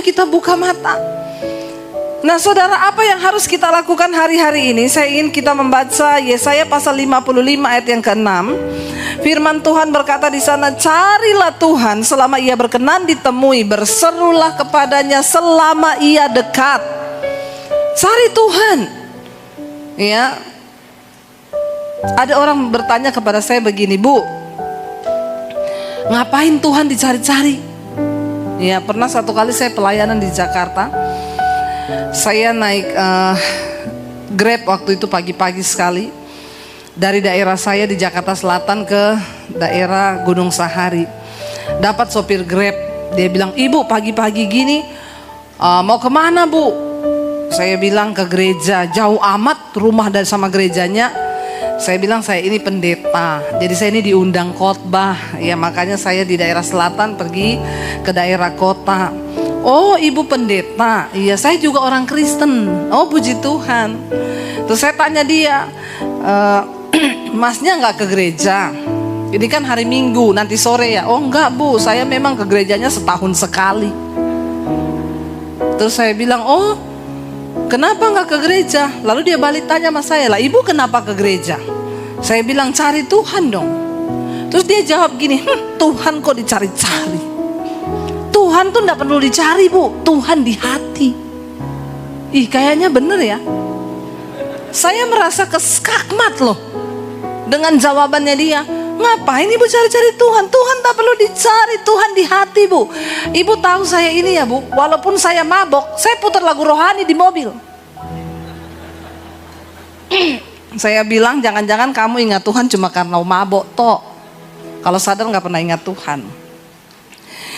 Ayo kita buka mata. Nah saudara, apa yang harus kita lakukan hari-hari ini? Saya ingin kita membaca Yesaya pasal 55 ayat yang ke-6. Firman Tuhan berkata di sana, carilah Tuhan selama ia berkenan ditemui, berserulah kepadanya selama ia dekat. Cari Tuhan. Ya. Ada orang bertanya kepada saya begini, Bu, ngapain Tuhan dicari-cari? Ya, pernah satu kali saya pelayanan di Jakarta. Saya naik Grab waktu itu pagi-pagi sekali dari daerah saya di Jakarta Selatan ke daerah Gunung Sahari. Dapat sopir Grab, dia bilang, "Ibu pagi-pagi gini mau kemana, Bu?" Saya bilang, "Ke gereja." Jauh amat rumah dan sama gerejanya. Saya bilang, "Saya ini pendeta, jadi saya ini diundang khotbah. Ya makanya saya di daerah selatan pergi ke daerah kota." "Oh, ibu pendeta." "Iya, saya juga orang Kristen." "Oh, puji Tuhan." Terus saya tanya dia, "Masnya nggak ke gereja? Ini kan hari Minggu, nanti sore ya." "Oh enggak, Bu, saya memang ke gerejanya setahun sekali." Terus saya bilang, "Oh, kenapa nggak ke gereja?" Lalu dia balik tanya sama saya, "Lah ibu kenapa ke gereja?" Saya bilang, "Cari Tuhan dong." Terus dia jawab gini, "Tuhan kok dicari-cari? Tuhan tuh gak perlu dicari, Bu, Tuhan di hati." Ih, kayaknya bener ya. Saya merasa keskakmat loh dengan jawabannya dia. Ngapain ibu cari-cari Tuhan? Tuhan tak perlu dicari, Tuhan di hati, Bu. Ibu tahu saya ini ya, Bu, walaupun saya mabok, saya putar lagu rohani di mobil. Saya bilang, jangan-jangan kamu ingat Tuhan cuma karena mabok toh. Kalau sadar gak pernah ingat Tuhan.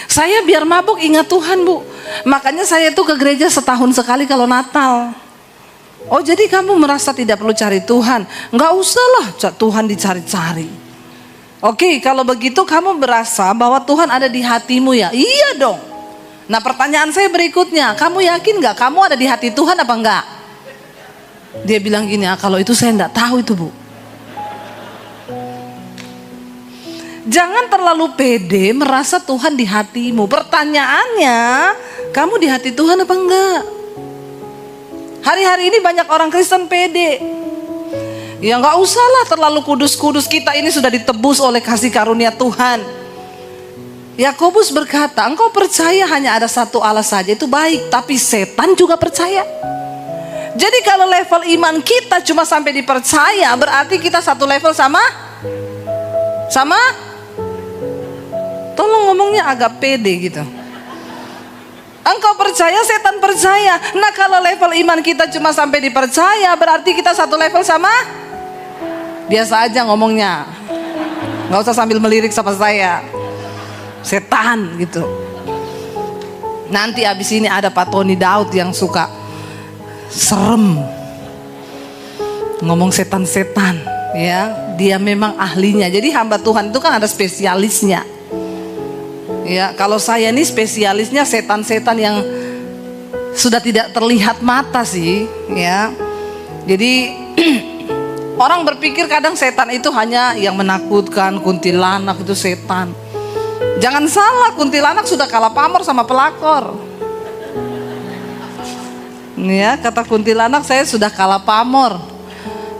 Saya biar mabuk ingat Tuhan, Bu. Makanya saya tuh ke gereja setahun sekali kalau Natal. Oh, jadi kamu merasa tidak perlu cari Tuhan? Nggak usah lah Tuhan dicari-cari. Oke, kalau begitu kamu berasa bahwa Tuhan ada di hatimu ya? Iya dong. Nah pertanyaan saya berikutnya, kamu yakin nggak kamu ada di hati Tuhan apa enggak? Dia bilang gini, "Kalau itu saya nggak tahu itu, Bu." Jangan terlalu pede merasa Tuhan di hatimu. Pertanyaannya, kamu di hati Tuhan apa enggak? Hari-hari ini banyak orang Kristen pede. Ya nggak usah lah terlalu kudus-kudus, kita ini sudah ditebus oleh kasih karunia Tuhan. Yakobus berkata, engkau percaya hanya ada satu Allah saja, itu baik, tapi setan juga percaya. Jadi kalau level iman kita cuma sampai dipercaya, berarti kita satu level sama? Tolong ngomongnya agak pede gitu. Engkau percaya, setan percaya. Nah kalau level iman kita cuma sampai dipercaya, berarti kita satu level sama? Biasa aja ngomongnya, gak usah sambil melirik sama saya. Setan gitu. Nanti abis ini ada Pak Tony Daud yang suka serem ngomong setan-setan, ya. Dia memang ahlinya. Jadi hamba Tuhan itu kan ada spesialisnya. Ya, kalau saya ini spesialisnya setan-setan yang sudah tidak terlihat mata sih, ya. Jadi orang berpikir kadang setan itu hanya yang menakutkan, kuntilanak itu setan. Jangan salah, kuntilanak sudah kalah pamor sama pelakor. Ya, kata kuntilanak, saya sudah kalah pamor.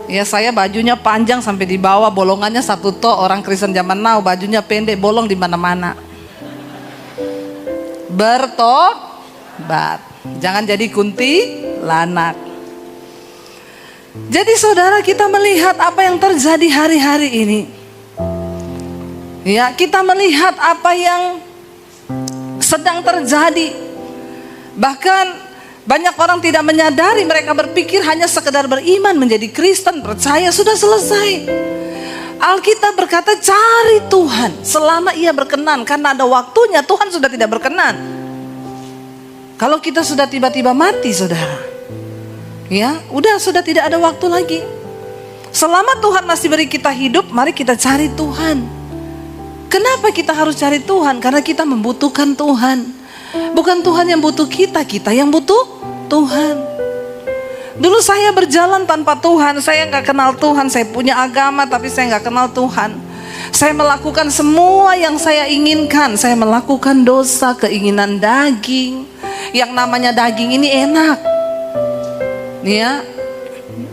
Ya, saya bajunya panjang sampai di bawah, bolongannya satu tok. Orang Kristen zaman now bajunya pendek, bolong di mana-mana. Bertobat, jangan jadi kuntilanak. Jadi saudara, kita melihat apa yang terjadi hari-hari ini. Ya, kita melihat apa yang sedang terjadi. Bahkan banyak orang tidak menyadari, mereka berpikir hanya sekedar beriman, menjadi Kristen, percaya, sudah selesai. Alkitab berkata cari Tuhan selama ia berkenan, karena ada waktunya Tuhan sudah tidak berkenan. Kalau kita sudah tiba-tiba mati saudara, ya udah sudah tidak ada waktu lagi. Selama Tuhan masih beri kita hidup, mari kita cari Tuhan. Kenapa kita harus cari Tuhan? Karena kita membutuhkan Tuhan. Bukan Tuhan yang butuh kita, kita yang butuh Tuhan. Dulu saya berjalan tanpa Tuhan, saya gak kenal Tuhan. Saya punya agama tapi saya gak kenal Tuhan. Saya melakukan semua yang saya inginkan. Saya melakukan dosa, keinginan daging. yang namanya daging ini enak. Nih ya,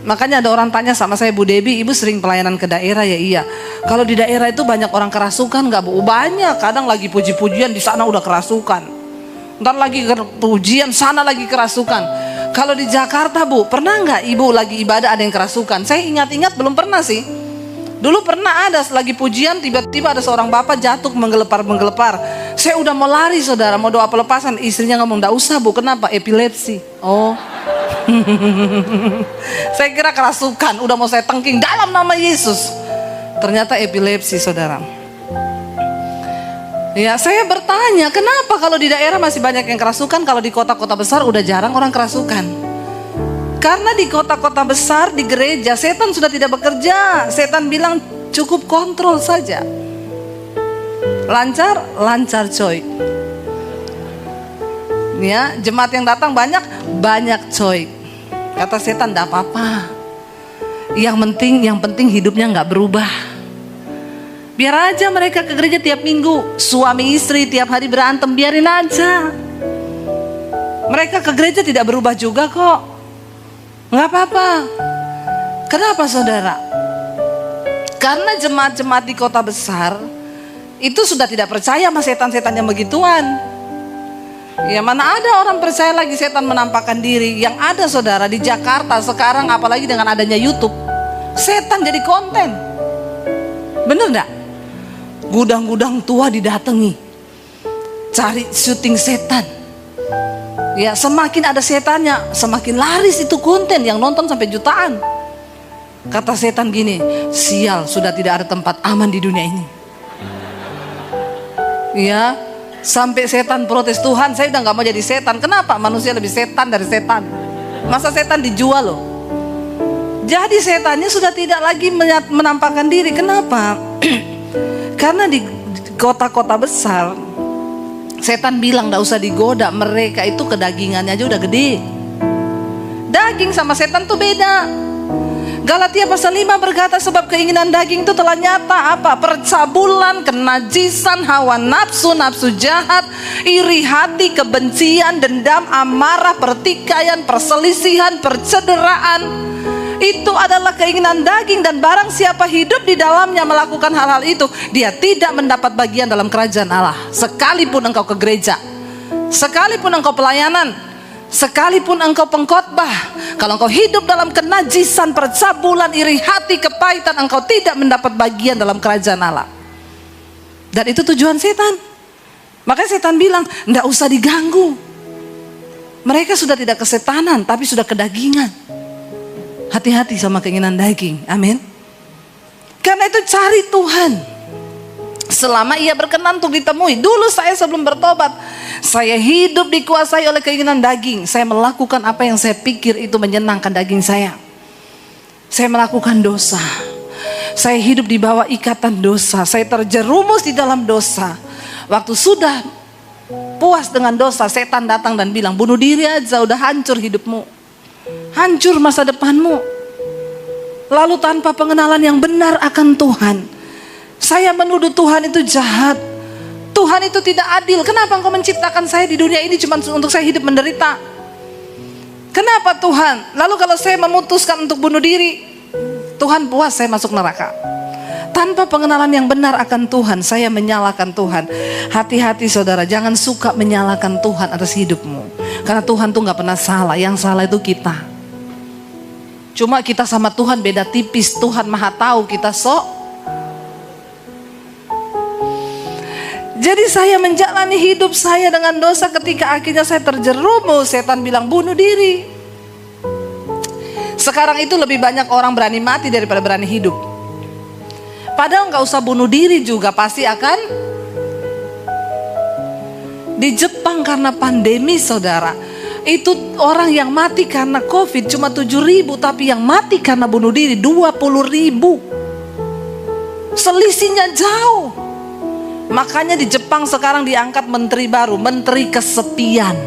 makanya ada orang tanya sama saya, Bu Debbie, Ibu sering pelayanan ke daerah ya? Iya. Kalau di daerah itu banyak orang kerasukan nggak, Bu? Banyak. Kadang lagi puji-pujian di sana udah kerasukan. Ntar lagi pujian sana lagi kerasukan. Kalau di Jakarta, Bu, pernah nggak Ibu lagi ibadah ada yang kerasukan? Saya ingat-ingat belum pernah sih. Dulu pernah ada lagi pujian, tiba-tiba ada seorang bapak jatuh menggelepar-menggelepar. Saya udah mau lari, saudara, mau doa pelepasan. Istrinya ngomong, "Nggak usah, Bu, kenapa? Epilepsi." Oh. Saya kira kerasukan, udah mau saya tengking dalam nama Yesus. Ternyata epilepsi, saudara. Ya, saya bertanya, kenapa kalau di daerah masih banyak yang kerasukan, kalau di kota-kota besar udah jarang orang kerasukan? Karena di kota-kota besar, di gereja, setan sudah tidak bekerja. Setan bilang cukup kontrol saja. Lancar, lancar coy. Ya, jemaat yang datang banyak coy. Kata setan, enggak apa-apa. Yang penting hidupnya nggak berubah. Biar aja mereka ke gereja tiap minggu, suami istri tiap hari berantem, biarin aja. Mereka ke gereja tidak berubah juga kok. Nggak apa-apa. Kenapa, saudara? Karena jemaat-jemaat di kota besar itu sudah tidak percaya sama setan-setan yang begituan. Ya, mana ada orang percaya lagi setan menampakkan diri. Yang ada, saudara, di Jakarta sekarang, apalagi dengan adanya YouTube, setan jadi konten. Bener gak? Gudang-gudang tua didatangi, cari syuting setan. Ya, semakin ada setannya, semakin laris itu konten, yang nonton sampai jutaan. Kata setan gini, sial, sudah tidak ada tempat aman di dunia ini. Ya, sampai setan protes, Tuhan, saya udah gak mau jadi setan. Kenapa? Manusia lebih setan dari setan. Masa setan dijual loh? Jadi setannya sudah tidak lagi menampakkan diri. Kenapa? Karena di kota-kota besar, setan bilang gak usah digoda, mereka itu kedagingannya aja udah gede. Daging sama setan tuh beda. Galatia pasal 5 berkata, sebab keinginan daging itu telah nyata apa? Percabulan, kenajisan, hawa nafsu, nafsu jahat, iri hati, kebencian, dendam, amarah, pertikaian, perselisihan, percederaan. Itu adalah keinginan daging, dan barang siapa hidup di dalamnya melakukan hal-hal itu, dia tidak mendapat bagian dalam kerajaan Allah. Sekalipun engkau ke gereja, sekalipun engkau pelayanan, sekalipun engkau pengkhotbah, kalau engkau hidup dalam kenajisan, percabulan, iri hati, kepahitan, engkau tidak mendapat bagian dalam kerajaan Allah. Dan itu tujuan setan. Makanya setan bilang, enggak usah diganggu. Mereka sudah tidak kesetanan, tapi sudah kedagingan. Hati-hati sama keinginan daging. Amin. Karena itu cari Tuhan selama ia berkenan untuk ditemui. Dulu saya sebelum bertobat, saya hidup dikuasai oleh keinginan daging. Saya melakukan apa yang saya pikir itu menyenangkan daging saya. Saya melakukan dosa. Saya hidup di bawah ikatan dosa. Saya terjerumus di dalam dosa. Waktu sudah puas dengan dosa, setan datang dan bilang, bunuh diri aja, udah hancur hidupmu, hancur masa depanmu. Lalu tanpa pengenalan yang benar akan Tuhan, saya menuduh Tuhan itu jahat. Tuhan itu tidak adil. Kenapa engkau menciptakan saya di dunia ini cuma untuk saya hidup menderita? Kenapa Tuhan? Lalu kalau saya memutuskan untuk bunuh diri, Tuhan puas saya masuk neraka. Tanpa pengenalan yang benar akan Tuhan, saya menyalahkan Tuhan. Hati-hati saudara, jangan suka menyalahkan Tuhan atas hidupmu. Karena Tuhan tuh gak pernah salah, yang salah itu kita. Cuma kita sama Tuhan beda tipis. Tuhan maha tahu, kita sok. Jadi saya menjalani hidup saya dengan dosa, ketika akhirnya saya terjerumus, setan bilang bunuh diri. Sekarang itu lebih banyak orang berani mati daripada berani hidup. Padahal gak usah bunuh diri juga, pasti akan. Di Jepang karena pandemi, saudara, itu orang yang mati karena COVID cuma 7.000, tapi yang mati karena bunuh diri 20.000. Selisihnya jauh. Makanya di Jepang sekarang diangkat menteri baru, menteri kesepian.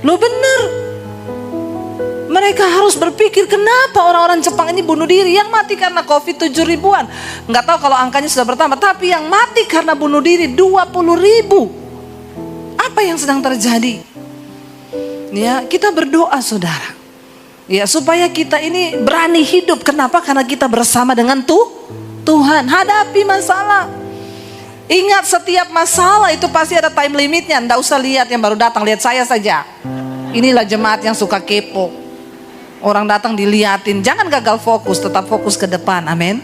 Loh bener. Mereka harus berpikir, kenapa orang-orang Jepang ini bunuh diri? Yang mati karena COVID 7.000-an. Nggak tahu kalau angkanya sudah bertambah, tapi yang mati karena bunuh diri 20.000. Apa yang sedang terjadi? Ya, kita berdoa saudara. Ya, supaya kita ini berani hidup. Kenapa? Karena kita bersama dengan Tuhan. Hadapi masalah. Ingat, setiap masalah itu pasti ada time limitnya. Nggak usah lihat yang baru datang, lihat saya saja. Inilah jemaat yang suka kepo. Orang datang diliatin. Jangan gagal fokus, tetap fokus ke depan. Amin.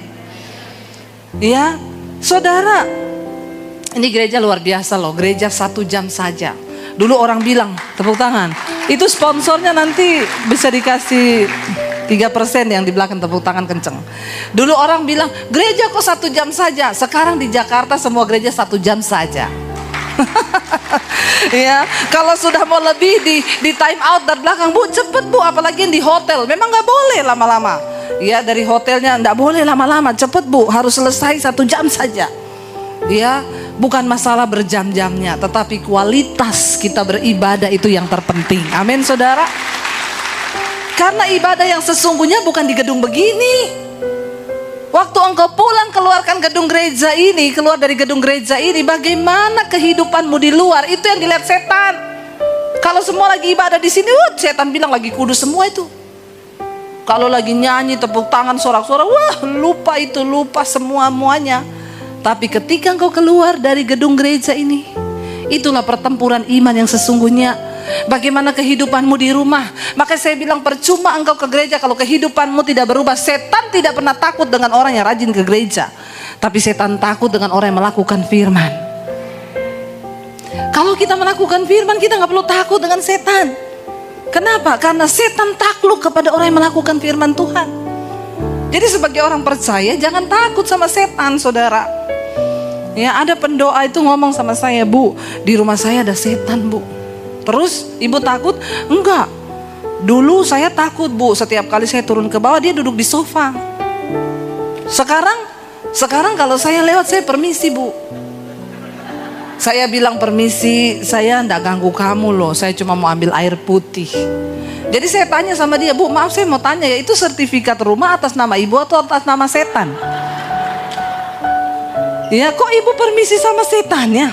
Ya, saudara, ini gereja luar biasa loh. Gereja 1 jam saja. Dulu orang bilang, tepuk tangan, itu sponsornya nanti bisa dikasih 3% yang di belakang, tepuk tangan kenceng. Dulu orang bilang, gereja kok 1 jam saja. Sekarang di Jakarta semua gereja 1 jam saja. Ya, kalau sudah mau lebih di time out dari belakang, Bu cepet Bu, apalagi yang di hotel, memang nggak boleh lama-lama. Ya, dari hotelnya nggak boleh lama-lama, cepet Bu, harus selesai 1 jam saja. Ya, bukan masalah berjam-jamnya, tetapi kualitas kita beribadah itu yang terpenting. Amin saudara. Karena ibadah yang sesungguhnya bukan di gedung begini. Waktu engkau pulang keluarkan gedung gereja ini, keluar dari gedung gereja ini, bagaimana kehidupanmu di luar, itu yang dilihat setan. Kalau semua lagi ibadah di sini, setan bilang lagi kudus semua itu. Kalau lagi nyanyi, tepuk tangan, sorak-sorak, wah lupa itu, lupa semuanya. Tapi ketika engkau keluar dari gedung gereja ini, itulah pertempuran iman yang sesungguhnya. Bagaimana kehidupanmu di rumah. Maka saya bilang percuma engkau ke gereja kalau kehidupanmu tidak berubah. Setan tidak pernah takut dengan orang yang rajin ke gereja, tapi setan takut dengan orang yang melakukan firman. Kalau kita melakukan firman, kita gak perlu takut dengan setan. Kenapa? Karena setan takluk kepada orang yang melakukan firman Tuhan. Jadi sebagai orang percaya, jangan takut sama setan saudara. Ya, ada pendoa itu ngomong sama saya, Bu, di rumah saya ada setan Bu. Terus ibu takut? Enggak. Dulu saya takut Bu, setiap kali saya turun ke bawah dia duduk di sofa. Sekarang kalau saya lewat saya permisi Bu. Saya bilang permisi, saya enggak ganggu kamu loh, saya cuma mau ambil air putih. Jadi saya tanya sama dia, Bu maaf saya mau tanya ya, itu sertifikat rumah atas nama ibu atau atas nama setan? Ya, kok ibu permisi sama setannya?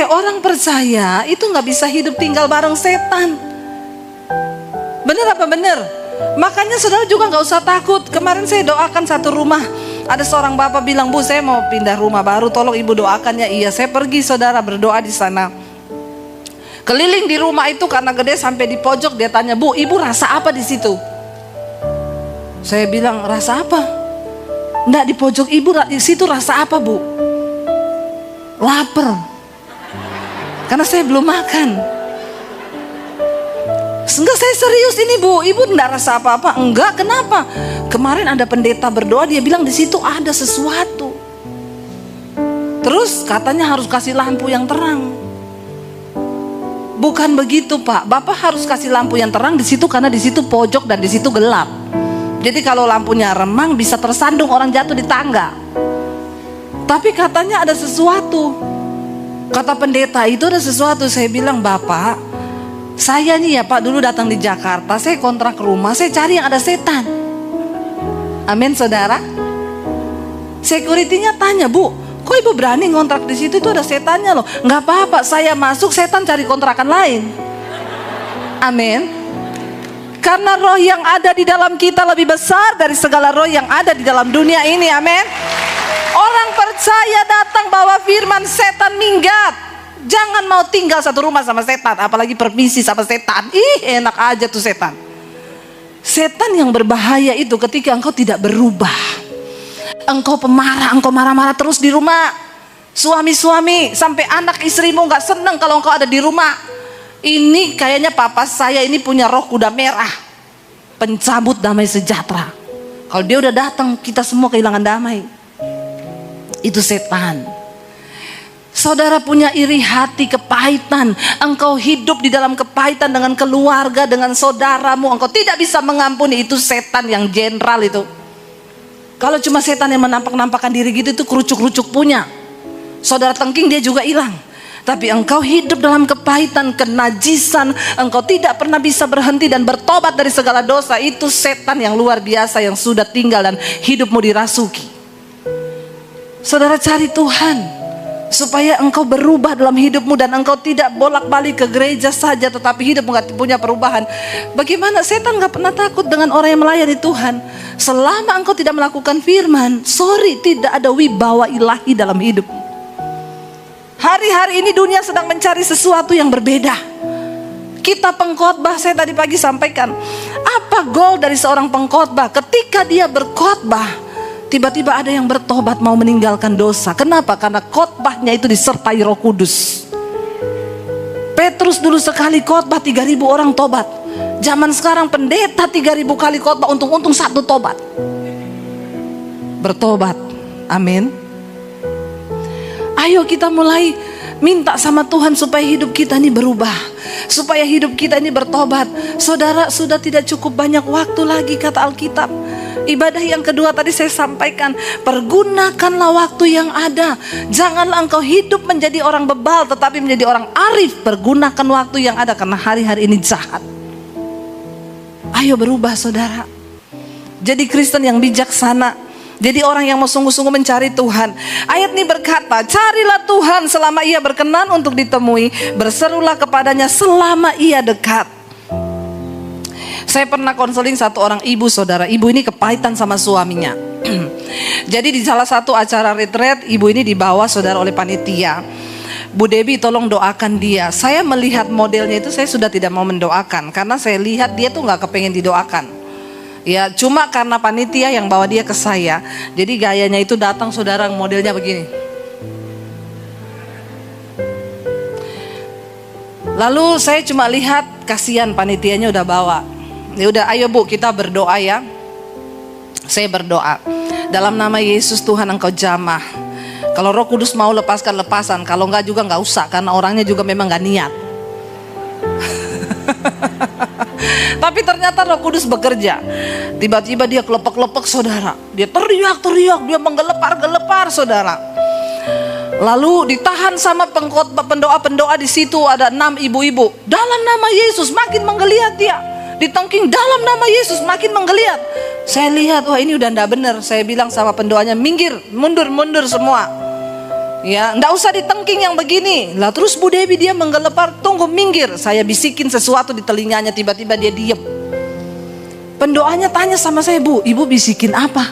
Orang percaya itu gak bisa hidup tinggal bareng setan. Bener apa bener? Makanya saudara juga gak usah takut. Kemarin saya doakan satu rumah, ada seorang bapak bilang, Bu saya mau pindah rumah baru, tolong ibu doakan ya. Iya, saya pergi saudara berdoa di sana. Keliling di rumah itu karena gede sampai di pojok, dia tanya, Bu ibu rasa apa di situ? Saya bilang, rasa apa? Nggak, di pojok ibu di situ rasa apa Bu? Lapar. Karena saya belum makan. Enggak, saya serius ini Bu, ibu enggak rasa apa-apa? Enggak, kenapa? Kemarin ada pendeta berdoa, dia bilang di situ ada sesuatu. Terus katanya harus kasih lampu yang terang. Bukan begitu Pak, Bapak harus kasih lampu yang terang di situ karena di situ pojok dan di situ gelap. Jadi kalau lampunya remang bisa tersandung orang jatuh di tangga. Tapi katanya ada sesuatu. Kata pendeta itu ada sesuatu. Saya bilang, Bapak, saya nih ya Pak dulu datang di Jakarta, saya kontrak rumah, saya cari yang ada setan. Amin saudara. Security-nya tanya, Bu, kok ibu berani ngontrak di situ, itu ada setannya loh. Nggak apa-apa, saya masuk, setan cari kontrakan lain. Amin. Karena roh yang ada di dalam kita lebih besar dari segala roh yang ada di dalam dunia ini. Amin. Orang percaya datang bawa firman, setan minggat. Jangan mau tinggal satu rumah sama setan, apalagi permisi sama setan. Enak aja tuh setan. Setan yang berbahaya itu ketika engkau tidak berubah. Engkau pemarah, engkau marah-marah terus di rumah. Suami-suami sampai anak istrimu gak seneng kalau engkau ada di rumah. Ini kayaknya papa saya ini punya roh kuda merah, pencabut damai sejahtera. Kalau dia udah datang, kita semua kehilangan damai. Itu setan. Saudara punya iri hati, kepahitan. Engkau hidup di dalam kepahitan dengan keluarga, dengan saudaramu. Engkau tidak bisa mengampuni. Itu setan yang jenderal itu. Kalau cuma setan yang menampak-nampakkan diri gitu, itu kerucuk-kerucuk punya. Saudara tengking dia juga hilang. Tapi engkau hidup dalam kepahitan, kenajisan. Engkau tidak pernah bisa berhenti dan bertobat dari segala dosa. Itu setan yang luar biasa yang sudah tinggal dan hidupmu dirasuki. Saudara cari Tuhan. supaya engkau berubah dalam hidupmu dan engkau tidak bolak-balik ke gereja saja tetapi hidup nggak punya perubahan. Bagaimana? Setan nggak pernah takut dengan orang yang melayani Tuhan. Selama engkau tidak melakukan firman, tidak ada wibawa ilahi dalam hidup. Hari-hari ini dunia sedang mencari sesuatu yang berbeda. Kita pengkhotbah, saya tadi pagi sampaikan, apa goal dari seorang pengkhotbah? Ketika dia berkhotbah, tiba-tiba ada yang bertobat mau meninggalkan dosa. Kenapa? Karena khotbahnya itu disertai Roh Kudus. Petrus dulu sekali khotbah 3.000 orang tobat. Zaman sekarang pendeta 3.000 kali khotbah, untung-untung 1 tobat. Bertobat. Amin. Ayo kita mulai minta sama Tuhan supaya hidup kita ini berubah, supaya hidup kita ini bertobat. Saudara, sudah tidak cukup banyak waktu lagi kata Alkitab. Ibadah yang kedua tadi saya sampaikan, pergunakanlah waktu yang ada. Janganlah engkau hidup menjadi orang bebal, tetapi menjadi orang arif. Pergunakan waktu yang ada karena hari-hari ini jahat. Ayo berubah saudara. Jadi Kristen yang bijaksana. Jadi orang yang mau sungguh-sungguh mencari Tuhan. Ayat ini berkata, carilah Tuhan selama ia berkenan untuk ditemui. Berserulah kepadanya selama ia dekat. Saya pernah konseling satu orang ibu saudara. Ibu ini kepahitan sama suaminya. Jadi di salah satu acara retreat, ibu ini dibawa saudara oleh panitia. Bu Debbie tolong doakan dia. Saya melihat modelnya itu saya sudah tidak mau mendoakan. Karena saya lihat dia tuh gak kepengen didoakan. Ya cuma karena panitia yang bawa dia ke saya. Jadi gayanya itu datang saudara modelnya begini. Lalu saya cuma lihat kasihan panitianya udah bawa. Ya udah ayo Bu kita berdoa ya. Saya berdoa. Dalam nama Yesus Tuhan engkau jamah. Kalau Roh Kudus mau lepaskan lepasan. Kalau enggak juga enggak usah. Karena orangnya juga memang enggak niat. Tapi ternyata Roh Kudus bekerja. Tiba-tiba dia kelepek-kelepek saudara. Dia teriak-teriak. Dia menggelepar-gelepar saudara. Lalu ditahan sama pendoa-pendoa di situ ada 6 ibu-ibu. Dalam nama Yesus makin menggeliat dia. Ditengking dalam nama Yesus makin menggeliat. Saya lihat wah ini udah enggak benar. Saya bilang sama pendoanya minggir, mundur semua. Ya, enggak usah ditengking yang begini. Lah terus Bu Debbie dia menggelepar, tunggu minggir. Saya bisikin sesuatu di telinganya, tiba-tiba dia diem. Pendoanya tanya sama saya, Bu, Ibu bisikin apa?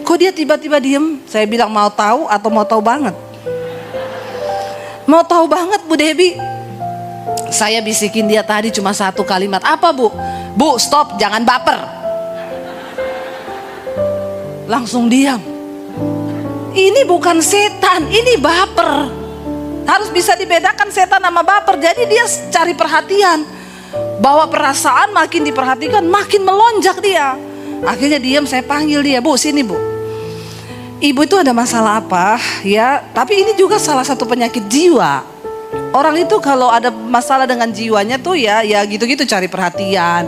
Kok dia tiba-tiba diem? Saya bilang mau tahu atau mau tahu banget? Mau tahu banget Bu Debbie. Saya bisikin dia tadi cuma 1 kalimat. Apa Bu? Bu stop, jangan baper. Langsung diam. Ini bukan setan, ini baper. Harus bisa dibedakan setan sama baper. Jadi dia cari perhatian. Bawa perasaan makin diperhatikan makin melonjak dia. Akhirnya diam, saya panggil dia. Bu sini Bu. Ibu itu ada masalah apa ya? Tapi ini juga salah satu penyakit jiwa. Orang itu kalau ada masalah dengan jiwanya tuh ya gitu-gitu cari perhatian.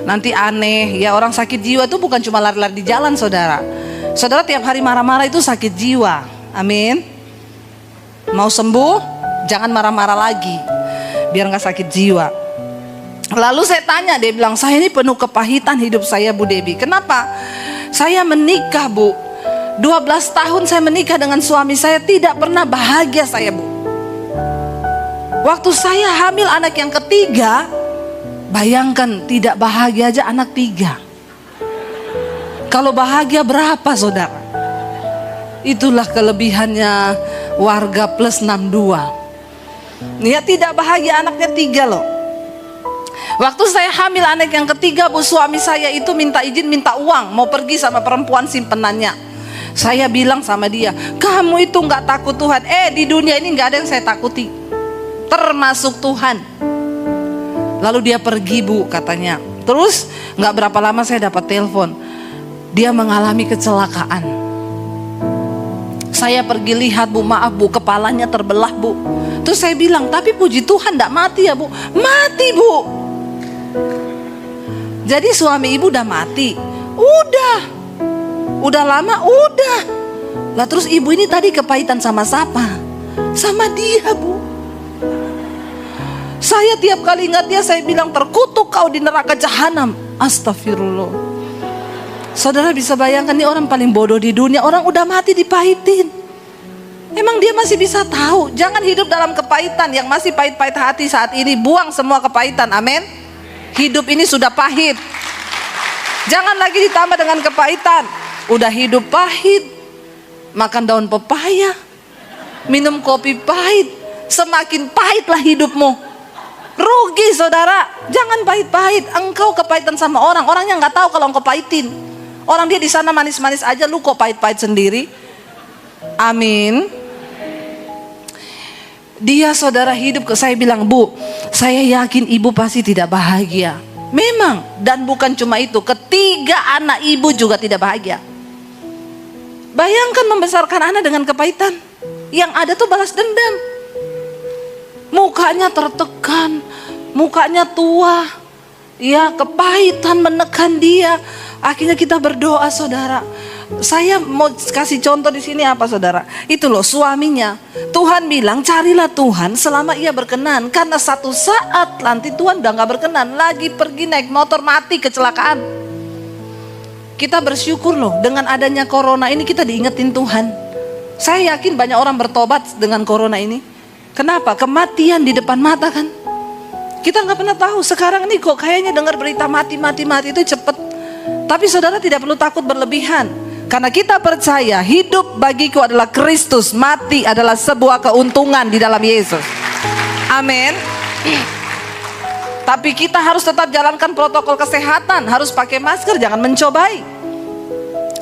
Nanti aneh ya, orang sakit jiwa tuh bukan cuma lari-lari di jalan saudara. Saudara tiap hari marah-marah itu sakit jiwa. Amin. Mau sembuh jangan marah-marah lagi biar gak sakit jiwa. Lalu saya tanya, dia bilang saya ini penuh kepahitan hidup saya Bu Debbie. Kenapa? Saya menikah Bu 12 tahun saya menikah dengan suami saya, tidak pernah bahagia saya Bu. Waktu saya hamil anak yang ketiga, bayangkan tidak bahagia aja anak 3. Kalau bahagia berapa saudara? Itulah kelebihannya warga plus 62. Ya tidak bahagia anaknya 3 loh. Waktu saya hamil anak yang ketiga Bu, suami saya itu minta izin, minta uang, mau pergi sama perempuan simpenannya. Saya bilang sama dia, kamu itu gak takut Tuhan. Di dunia ini gak ada yang saya takuti, termasuk Tuhan. Lalu dia pergi Bu katanya. Terus gak berapa lama saya dapat telepon, dia mengalami kecelakaan. Saya pergi lihat Bu, maaf Bu, kepalanya terbelah Bu. Terus saya bilang, tapi puji Tuhan gak mati ya Bu. Mati Bu. Jadi suami ibu udah mati. Udah lama udah. Lah terus ibu ini tadi kepahitan sama siapa? Sama dia Bu. Saya tiap kali ingat dia saya bilang, terkutuk kau di neraka jahanam. Astagfirullah. Saudara bisa bayangkan, ini orang paling bodoh di dunia. Orang udah mati dipahitin. Emang dia masih bisa tahu? Jangan hidup dalam kepahitan. Yang masih pahit-pahit hati saat ini, buang semua kepahitan. Amin. Hidup ini sudah pahit. Jangan lagi ditambah dengan kepahitan. Udah hidup pahit, makan daun pepaya, minum kopi pahit, semakin pahitlah hidupmu. Rugi saudara. Jangan pahit-pahit. Engkau kepahitan sama orang, orangnya nggak tahu kalau engkau pahitin. Orang dia di sana manis-manis aja, lu kok pahit-pahit sendiri. Amin. Dia saudara hidup ke saya bilang, Bu, saya yakin ibu pasti tidak bahagia. Memang, dan bukan cuma itu, ketiga anak ibu juga tidak bahagia. Bayangkan membesarkan anak dengan kepahitan. Yang ada tuh balas dendam. Mukanya tertekan, mukanya tua, ya kepahitan menekan dia. Akhirnya kita berdoa saudara. Saya mau kasih contoh di sini apa saudara? Itu loh suaminya. Tuhan bilang carilah Tuhan selama ia berkenan. Karena satu saat nanti Tuhan udah gak berkenan. Lagi pergi naik motor mati kecelakaan. Kita bersyukur loh dengan adanya corona ini kita diingetin Tuhan. Saya yakin banyak orang bertobat dengan corona ini. Kenapa? Kematian di depan mata kan. Kita gak pernah tahu. Sekarang ini kok kayaknya dengar berita mati itu cepet. Tapi saudara tidak perlu takut berlebihan. Karena kita percaya hidup bagiku adalah Kristus, mati adalah sebuah keuntungan di dalam Yesus. Amin. Tapi kita harus tetap jalankan protokol kesehatan, harus pakai masker, jangan mencobai.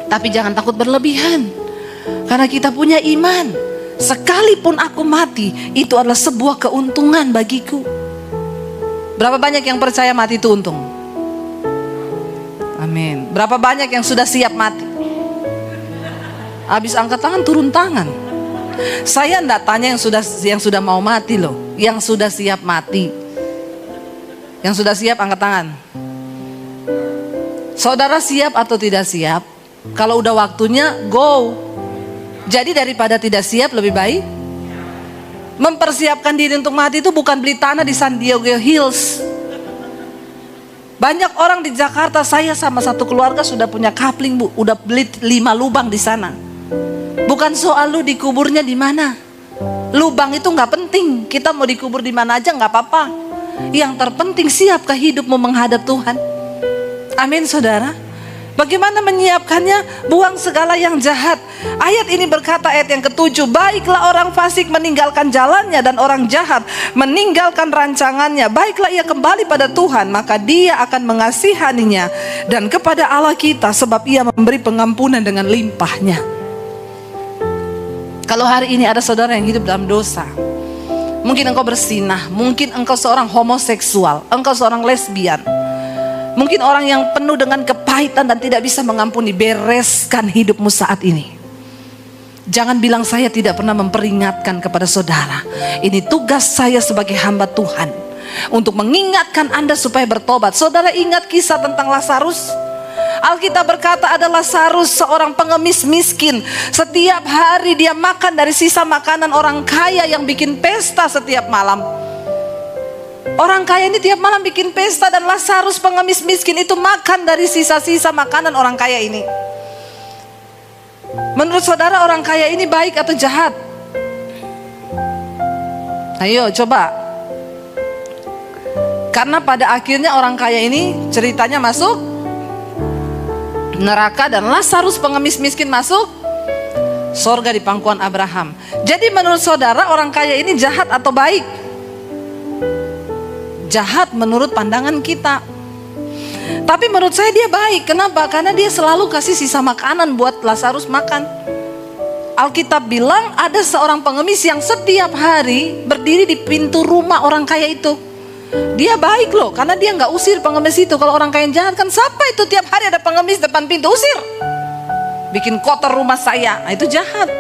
Tapi jangan takut berlebihan. Karena kita punya iman. Sekalipun aku mati, itu adalah sebuah keuntungan bagiku. Berapa banyak yang percaya mati itu untung? Amin. Berapa banyak yang sudah siap mati? Habis angkat tangan turun tangan. Saya enggak tanya yang sudah mau mati loh, yang sudah siap mati. Yang sudah siap angkat tangan. Saudara siap atau tidak siap? Kalau udah waktunya go. Jadi daripada tidak siap lebih baik mempersiapkan diri untuk mati itu bukan beli tanah di San Diego Hills. Banyak orang di Jakarta, saya sama satu keluarga sudah punya kapling Bu, udah beli 5 lubang di sana. Bukan soal lu dikuburnya di mana. Lubang itu nggak penting. Kita mau dikubur di mana aja nggak apa-apa. Yang terpenting siapkah hidupmu menghadap Tuhan? Amin saudara. Bagaimana menyiapkannya? Buang segala yang jahat. Ayat ini berkata, ayat yang ke-7, baiklah orang fasik meninggalkan jalannya dan orang jahat meninggalkan rancangannya. Baiklah ia kembali pada Tuhan, maka dia akan mengasihaninya dan kepada Allah kita, sebab ia memberi pengampunan dengan limpahnya. Kalau hari ini ada saudara yang hidup dalam dosa, mungkin engkau bersinah, mungkin engkau seorang homoseksual, engkau seorang lesbian, mungkin orang yang penuh dengan kepahitan dan tidak bisa mengampuni, bereskan hidupmu saat ini. Jangan bilang saya tidak pernah memperingatkan kepada saudara. Ini tugas saya sebagai hamba Tuhan untuk mengingatkan Anda supaya bertobat. Saudara ingat kisah tentang Lazarus? Alkitab berkata ada Lazarus, seorang pengemis miskin. Setiap hari dia makan dari sisa makanan orang kaya yang bikin pesta setiap malam. Orang kaya ini tiap malam bikin pesta, dan Lazarus pengemis miskin itu makan dari sisa-sisa makanan orang kaya ini. Menurut saudara orang kaya ini baik atau jahat? Ayo coba. Karena pada akhirnya orang kaya ini ceritanya masuk neraka, dan Lazarus pengemis miskin masuk surga di pangkuan Abraham. Jadi menurut saudara orang kaya ini jahat atau baik? Jahat menurut pandangan kita. Tapi menurut saya dia baik. Kenapa? Karena dia selalu kasih sisa makanan buat Lazarus makan. Alkitab bilang ada seorang pengemis yang setiap hari berdiri di pintu rumah orang kaya itu. Dia baik loh, karena dia nggak usir pengemis itu. Kalau orang kaya jahat kan, siapa itu tiap hari ada pengemis depan pintu, usir, bikin kotor rumah saya. Nah, itu jahat.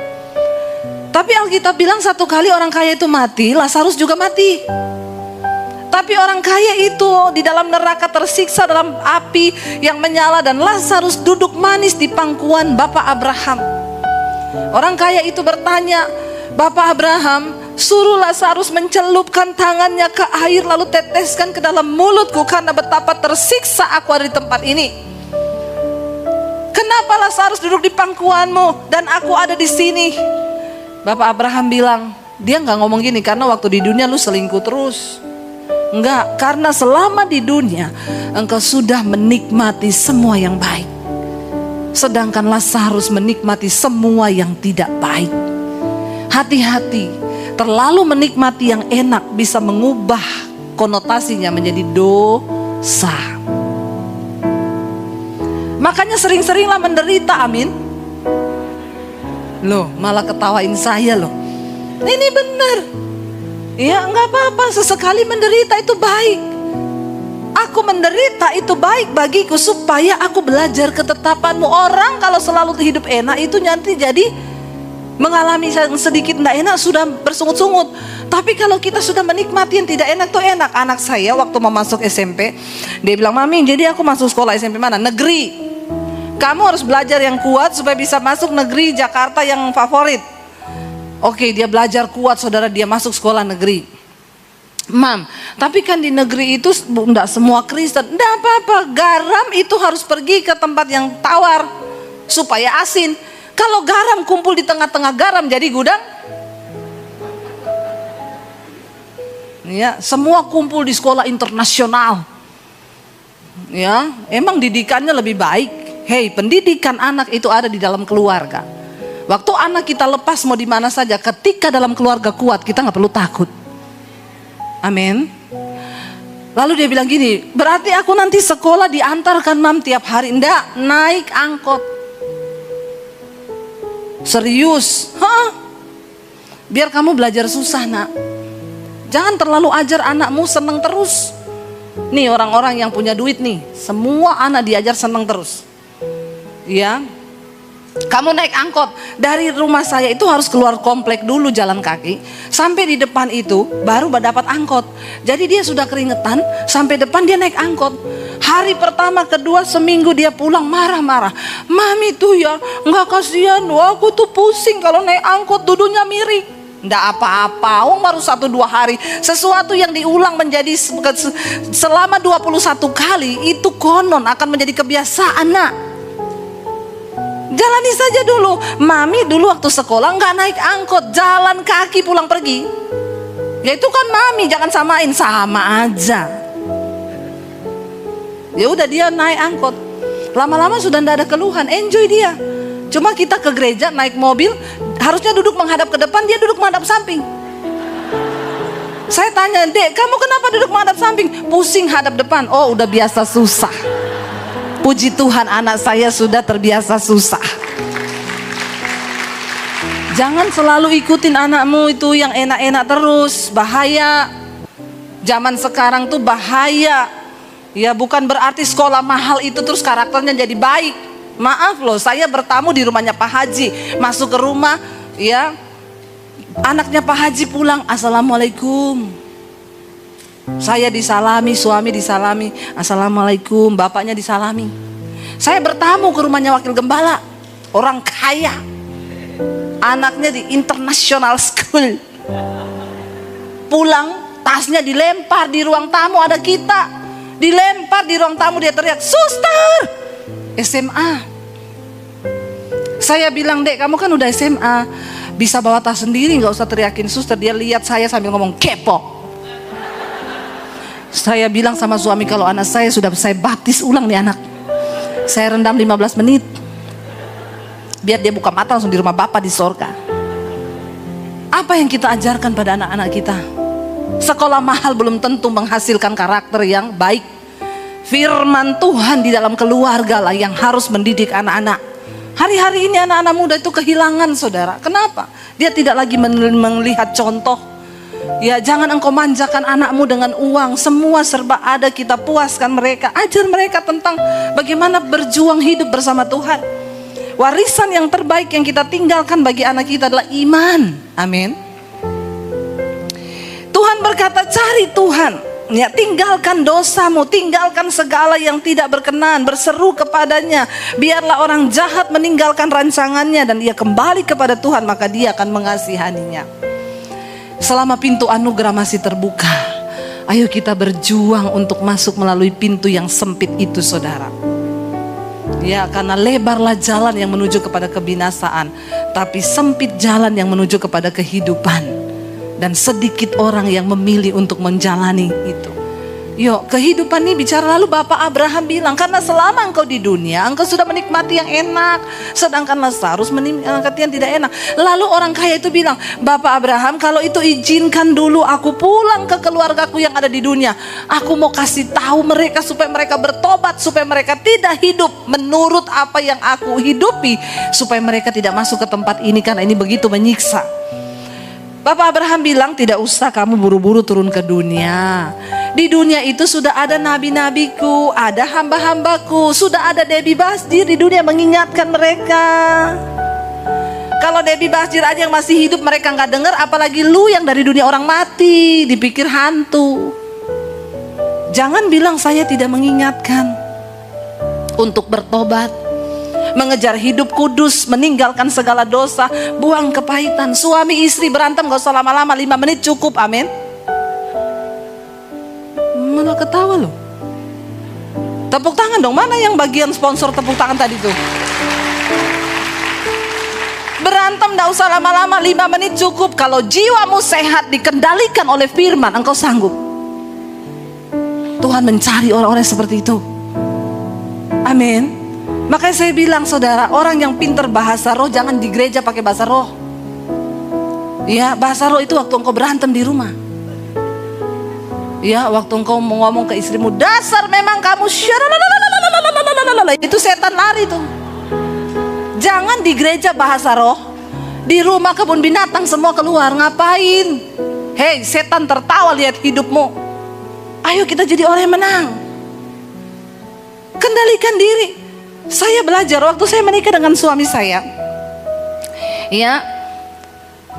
Tapi Alkitab bilang satu kali orang kaya itu mati, Lazarus juga mati. Tapi orang kaya itu di dalam neraka tersiksa dalam api yang menyala, dan Lazarus duduk manis di pangkuan Bapak Abraham. Orang kaya itu bertanya, Bapak Abraham, suruh Lazarus mencelupkan tangannya ke air lalu teteskan ke dalam mulutku, karena betapa tersiksa aku ada di tempat ini. Kenapa Lazarus duduk di pangkuanmu dan aku ada di sini? Bapak Abraham bilang, dia nggak ngomong gini, karena waktu di dunia lu selingkuh terus. Enggak, karena selama di dunia engkau sudah menikmati semua yang baik. Sedangkan Lazarus menikmati semua yang tidak baik. Hati-hati, terlalu menikmati yang enak bisa mengubah konotasinya menjadi dosa. Makanya sering-seringlah menderita, amin. Loh, malah ketawain saya loh. Ini benar. Ya enggak apa-apa, sesekali menderita itu baik. Aku menderita itu baik bagiku supaya aku belajar ketetapanmu. Orang kalau selalu hidup enak itu nanti jadi mengalami yang sedikit tidak enak sudah bersungut-sungut. Tapi kalau kita sudah menikmati yang tidak enak tuh enak. Anak saya waktu mau masuk SMP, dia bilang, "Mami, jadi aku masuk sekolah SMP mana? Negeri. Kamu harus belajar yang kuat supaya bisa masuk negeri Jakarta yang favorit." Oke, dia belajar kuat, saudara, dia masuk sekolah negeri. Mam, tapi kan di negeri itu enggak semua Kristen. Enggak apa-apa, garam itu harus pergi ke tempat yang tawar supaya asin. Kalau garam kumpul di tengah-tengah garam jadi gudang. Ya, semua kumpul di sekolah internasional. Ya, emang didikannya lebih baik. Hei, pendidikan anak itu ada di dalam keluarga. Waktu anak kita lepas mau di mana saja, ketika dalam keluarga kuat, kita nggak perlu takut. Amin. Lalu dia bilang gini, berarti aku nanti sekolah diantarkan mam tiap hari? Enggak, naik angkot. Serius? Hah? Biar kamu belajar susah, nak. Jangan terlalu ajar anakmu seneng terus. Nih orang-orang yang punya duit nih, semua anak diajar seneng terus. Ya, kamu naik angkot dari rumah saya itu harus keluar komplek dulu jalan kaki, sampai di depan itu baru dapat angkot. Jadi dia sudah keringetan, sampai depan dia naik angkot. Hari pertama, kedua, seminggu dia pulang marah-marah. Mami tuh ya nggak kasihan, aku tuh pusing kalau naik angkot duduknya miring. Nggak apa-apa, baru 1-2 hari. Sesuatu yang diulang menjadi selama 21 kali itu konon akan menjadi kebiasaan, nak. Jalani saja dulu. Mami dulu waktu sekolah nggak naik angkot, jalan kaki pulang pergi. Ya itu kan mami, jangan samain, sama aja. Ya udah dia naik angkot. Lama-lama sudah nggak ada keluhan, enjoy dia. Cuma kita ke gereja naik mobil, harusnya duduk menghadap ke depan, dia duduk menghadap samping. Saya tanya, "Dek, kamu kenapa duduk menghadap samping?" "Pusing hadap depan." "Oh, udah biasa susah." Puji Tuhan, anak saya sudah terbiasa susah. Jangan selalu ikutin anakmu itu yang enak-enak terus, bahaya. Zaman sekarang tuh bahaya. Ya bukan berarti sekolah mahal itu terus karakternya jadi baik. Maaf loh, saya bertamu di rumahnya Pak Haji. Masuk ke rumah, ya, anaknya Pak Haji pulang, "Assalamualaikum." Saya disalami, suami disalami, "Assalamualaikum." Bapaknya disalami. Saya bertamu ke rumahnya wakil gembala, orang kaya, anaknya di international school. Pulang, tasnya dilempar di ruang tamu, ada kita. Dilempar di ruang tamu, dia teriak, "Suster!" SMA. Saya bilang, "Dek, kamu kan udah SMA, bisa bawa tas sendiri, gak usah teriakin suster." Dia lihat saya sambil ngomong, "Kepo." Saya bilang sama suami, kalau anak saya sudah saya baptis ulang nih anak, saya rendam 15 menit, biar dia buka mata langsung di rumah Bapa di sorga. Apa yang kita ajarkan pada anak-anak kita? Sekolah mahal belum tentu menghasilkan karakter yang baik. Firman Tuhan di dalam keluarga lah yang harus mendidik anak-anak. Hari-hari ini anak-anak muda itu kehilangan, saudara. Kenapa? Dia tidak lagi melihat contoh. Ya, jangan engkau manjakan anakmu dengan uang. Semua serba ada, kita puaskan mereka. Ajar mereka tentang bagaimana berjuang hidup bersama Tuhan. Warisan yang terbaik yang kita tinggalkan bagi anak kita adalah iman. Amin. Tuhan berkata, cari Tuhan. Ya, tinggalkan dosamu, tinggalkan segala yang tidak berkenan, berseru kepadanya. Biarlah orang jahat meninggalkan rancangannya dan ia kembali kepada Tuhan, maka dia akan mengasihaninya. Selama pintu anugerah masih terbuka, ayo kita berjuang untuk masuk melalui pintu yang sempit itu, saudara. Ya, karena lebarlah jalan yang menuju kepada kebinasaan, tapi sempit jalan yang menuju kepada kehidupan. Dan sedikit orang yang memilih untuk menjalani itu. Yuk, kehidupan ini bicara. Lalu Bapak Abraham bilang, karena selama engkau di dunia, engkau sudah menikmati yang enak, sedangkan Lazarus menikmati yang tidak enak. Lalu orang kaya itu bilang, Bapak Abraham, kalau itu izinkan dulu aku pulang ke keluargaku yang ada di dunia. Aku mau kasih tahu mereka supaya mereka bertobat, supaya mereka tidak hidup menurut apa yang aku hidupi, supaya mereka tidak masuk ke tempat ini karena ini begitu menyiksa. Bapak Abraham bilang, tidak usah kamu buru-buru turun ke dunia. Di dunia itu sudah ada nabi-nabiku, ada hamba-hambaku, sudah ada Debbie Basdir di dunia mengingatkan mereka. Kalau Debbie Basdir aja yang masih hidup mereka nggak dengar, apalagi lu yang dari dunia orang mati, dipikir hantu. Jangan bilang saya tidak mengingatkan untuk bertobat, mengejar hidup kudus, meninggalkan segala dosa, buang kepahitan. Suami istri berantem gak usah lama-lama, 5 menit cukup, amin. Malah ketawa loh. Tepuk tangan dong, mana yang bagian sponsor tepuk tangan tadi tuh? Berantem gak usah lama-lama, 5 menit cukup. Kalau jiwamu sehat, dikendalikan oleh firman, engkau sanggup. Tuhan mencari orang-orang seperti itu. Amin. Makanya saya bilang, saudara, orang yang pintar bahasa roh jangan di gereja pakai bahasa roh. Ya, bahasa roh itu waktu engkau berantem di rumah. Ya, waktu engkau mau ngomong ke istrimu, dasar memang kamu itu setan lari tuh. Jangan di gereja bahasa roh, di rumah kebun binatang semua keluar, ngapain? Hei, setan tertawa lihat hidupmu. Ayo kita jadi orang yang menang. Kendalikan diri. Saya belajar waktu saya menikah dengan suami saya. Ya,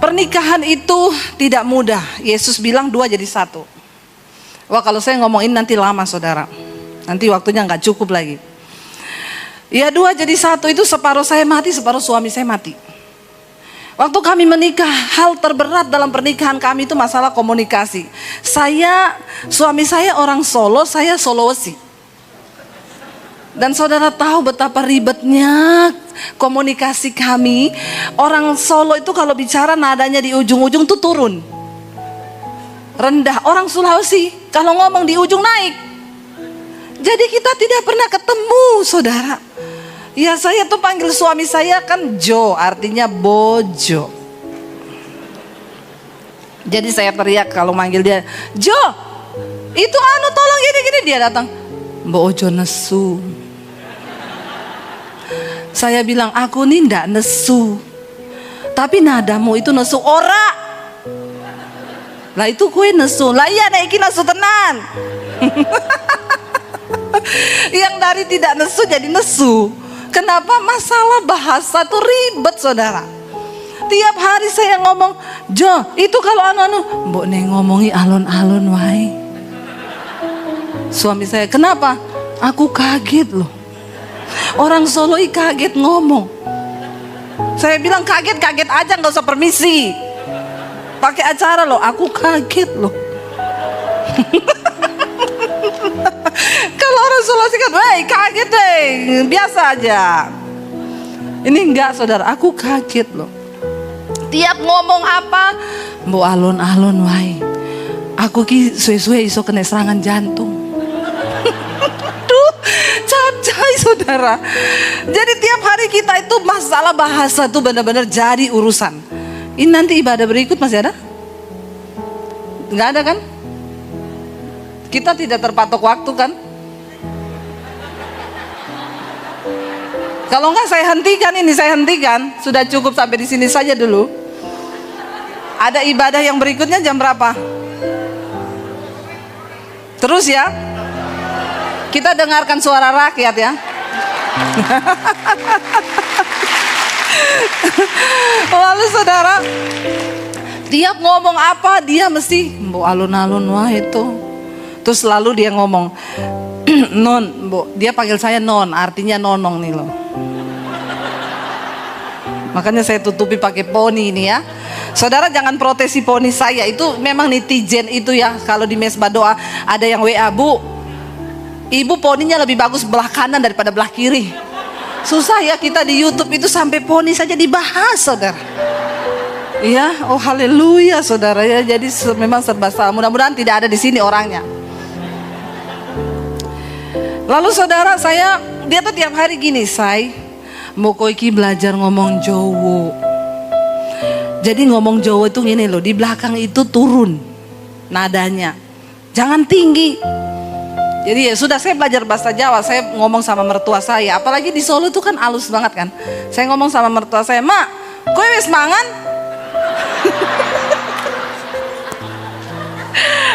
pernikahan itu tidak mudah. Yesus bilang 2 jadi 1. Wah, kalau saya ngomongin nanti lama, saudara. Nanti waktunya nggak cukup lagi. Ya, 2 jadi 1 itu separuh saya mati, separuh suami saya mati. Waktu kami menikah, hal terberat dalam pernikahan kami itu masalah komunikasi. Suami saya orang Solo, saya Sulawesi. Dan saudara tahu betapa ribetnya komunikasi kami. Orang Solo itu kalau bicara nadanya di ujung-ujung tuh turun, rendah. Orang Sulawesi kalau ngomong di ujung naik. Jadi kita tidak pernah ketemu, saudara. Ya, saya tuh panggil suami saya kan Jo, artinya bojo. Jadi saya teriak kalau manggil dia, Jo, itu tolong gini-gini. Dia datang, Mbak Ojo nesu. Saya bilang, aku nih ndak nesu, tapi nadamu itu nesu ora. Lah itu kue nesu, lah iya naiki nesu tenan. Yang dari tidak nesu jadi nesu. Kenapa? Masalah bahasa tuh ribet, saudara. Tiap hari saya ngomong, Jo, itu kalau mbok neng ngomongi alon-alon wae. Suami saya, kenapa? Aku kaget loh. Orang Solo kaget ngomong. Saya bilang kaget aja, nggak usah permisi. Pakai acara loh, aku kaget loh. Kalau orang Sulawesi kan, kaget deh, biasa aja. Ini enggak, saudara, aku kaget loh. Tiap ngomong apa, mbok alon-alon wae. Aku ki suwe-suwe iso kena serangan jantung. Capcay, saudara. Jadi tiap hari kita itu masalah bahasa tuh benar-benar jadi urusan. Ini nanti ibadah berikut masih ada? Nggak ada kan? Kita tidak terpatok waktu kan? Kalau nggak saya hentikan. Sudah cukup sampai di sini saja dulu. Ada ibadah yang berikutnya jam berapa? Terus ya. Kita dengarkan suara rakyat ya. Lalu saudara, tiap ngomong apa dia mesti mbok alun-alun wah itu. Terus lalu dia ngomong, non, mbok, dia panggil saya non, artinya nonong nih loh. Makanya saya tutupi pakai poni ini ya. Saudara jangan protesi poni saya, itu memang netizen itu ya. Kalau di mesbah doa ada yang WA, Bu, ibu poninya lebih bagus belah kanan daripada belah kiri. Susah ya kita di YouTube itu sampai poni saja dibahas, saudara. Ya, oh haleluya, saudara ya. Jadi memang serba salah. Mudah-mudahan tidak ada di sini orangnya. Lalu saudara, dia tuh tiap hari gini, mau koiki belajar ngomong Jawa. Jadi ngomong Jawa itu gini loh, di belakang itu turun nadanya, jangan tinggi. Jadi ya sudah, saya belajar bahasa Jawa, saya ngomong sama mertua saya. Apalagi di Solo itu kan halus banget kan. Saya ngomong sama mertua saya, "Mak, kowe wis mangan?"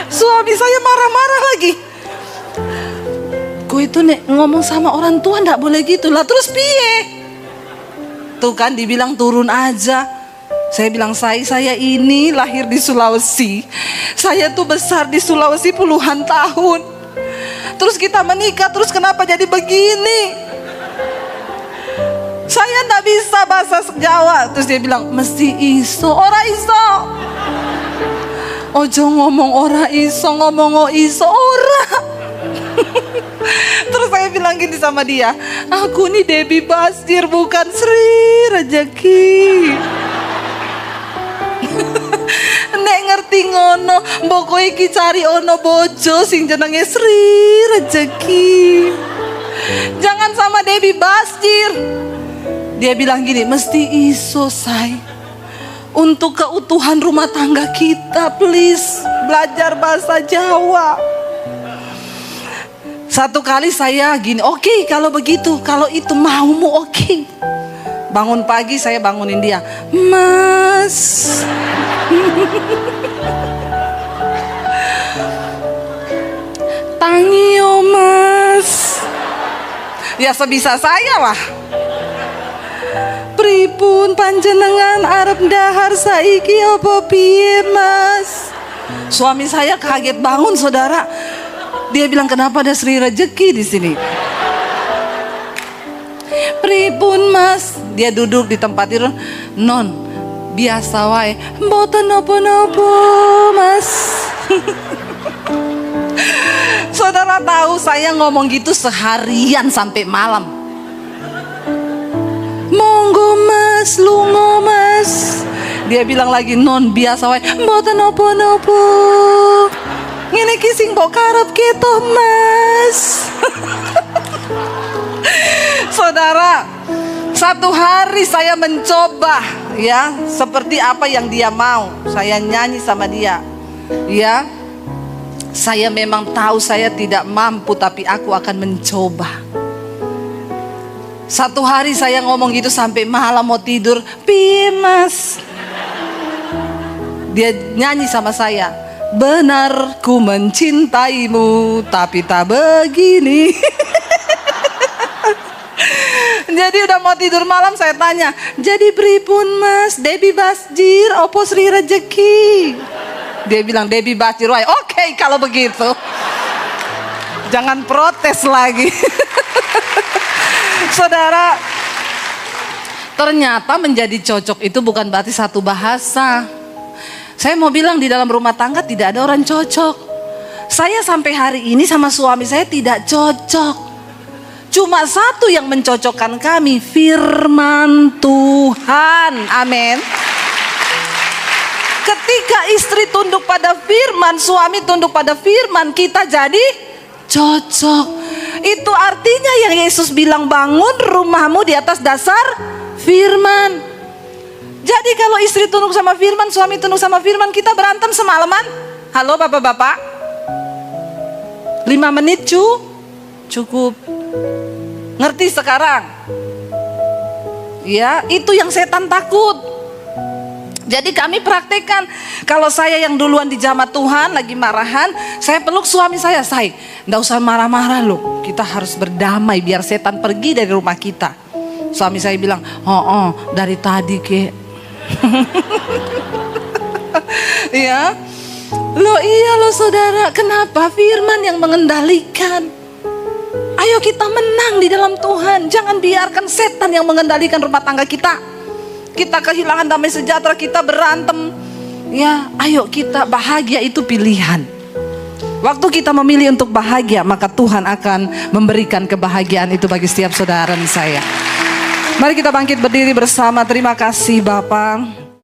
Suami saya marah-marah lagi. Kowe itu nek ngomong sama orang tua ndak boleh gitu lah. Terus piye? Tuh kan dibilang turun aja. Saya bilang, saya ini lahir di Sulawesi. Saya tuh besar di Sulawesi puluhan tahun. Terus kita menikah, terus kenapa jadi begini? Saya nggak bisa bahasa Jawa. Terus dia bilang, mesti iso, ora iso. Ojo ngomong ora iso, ngomong iso ora. Terus saya bilang gini sama dia, aku nih Debbie Basir, bukan Sri Rejeki. Nek ngerti ngono, mbok kowe iki cari ono bojo sing jenenge Sri Rejeki. Jangan sama Debbie Basir. Dia bilang gini, mesti iso untuk keutuhan rumah tangga kita, please belajar bahasa Jawa. Satu kali saya gini, oke, kalau begitu, kalau itu maumu oke. Bangun pagi saya bangunin dia, Mas. Tangio Mas. Ya sebisa saya lah. Pripun panjenengan arep dahar saiki apa piye Mas? Suami saya kaget bangun, saudara. Dia bilang, kenapa ada Sri Rejeki di sini? Pripun Mas? Dia duduk di tempat tidur. Non, biasa wae, mboten nopo-nopo Mas. Saudara tahu saya ngomong gitu seharian sampai malam. Monggo Mas, lungo Mas. Dia bilang lagi, non biasa wae, mboten nopo-nopo. Ngene iki sing mbok karep gitu Mas. Saudara, satu hari saya mencoba ya, seperti apa yang dia mau. Saya nyanyi sama dia. Ya. Saya memang tahu saya tidak mampu, tapi aku akan mencoba. Satu hari saya ngomong gitu sampai malam mau tidur, "Piye Mas?" Dia nyanyi sama saya, "Benar ku mencintaimu, tapi tak begini." Jadi udah mau tidur malam saya tanya, "Jadi pripun Mas, Debbie Basir opo Sri Rejeki?" Dia bilang, "Debbie Basir wae." Oke, kalau begitu. Jangan protes lagi. Saudara, ternyata menjadi cocok itu bukan berarti satu bahasa. Saya mau bilang di dalam rumah tangga tidak ada orang cocok. Saya sampai hari ini sama suami saya tidak cocok. Cuma satu yang mencocokkan kami, firman Tuhan. Amin. Ketika istri tunduk pada firman, suami tunduk pada firman, kita jadi cocok. Itu artinya yang Yesus bilang, bangun rumahmu di atas dasar firman. Jadi kalau istri tunduk sama firman, suami tunduk sama firman, kita berantem semalaman. Halo bapak-bapak, 5 menit cukup. Ngerti sekarang? Ya, itu yang setan takut. Jadi kami praktekkan. Kalau saya yang duluan di jamaah Tuhan lagi marahan, saya peluk suami saya, nggak usah marah-marah loh. Kita harus berdamai biar setan pergi dari rumah kita. Suami saya bilang, oh dari tadi ke. Ya, iya loh saudara. Kenapa firman yang mengendalikan? Ayo kita menang di dalam Tuhan. Jangan biarkan setan yang mengendalikan rumah tangga kita. Kita kehilangan damai sejahtera, kita berantem. Ya, ayo kita bahagia, itu pilihan. Waktu kita memilih untuk bahagia, maka Tuhan akan memberikan kebahagiaan itu bagi setiap saudara dan saya. Mari kita bangkit berdiri bersama. Terima kasih Bapa.